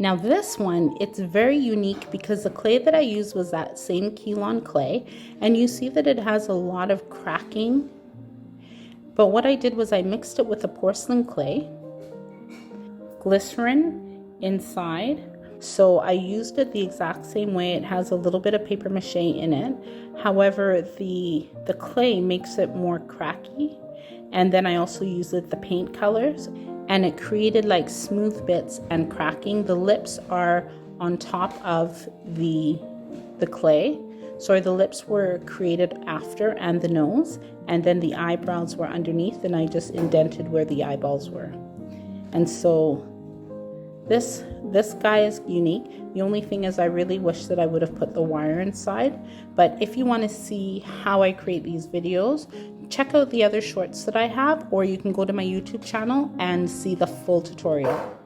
Now this one, it's very unique because the clay that I used was that same Kaolin clay, and you see that it has a lot of cracking. But what I did was I mixed it with a porcelain clay, glycerin inside. So I used it the exact same way. It has a little bit of paper mache in it. However, the clay makes it more cracky. And then I also used the paint colors, and it created like smooth bits and cracking. The lips are on top of the clay. Sorry, the lips were created after, and the nose, and then the eyebrows were underneath, and I just indented where the eyeballs were. And so this guy is unique. The only thing is I really wish that I would have put the wire inside. But if you want to see how I create these videos, check out the other shorts that I have, or you can go to my YouTube channel and see the full tutorial.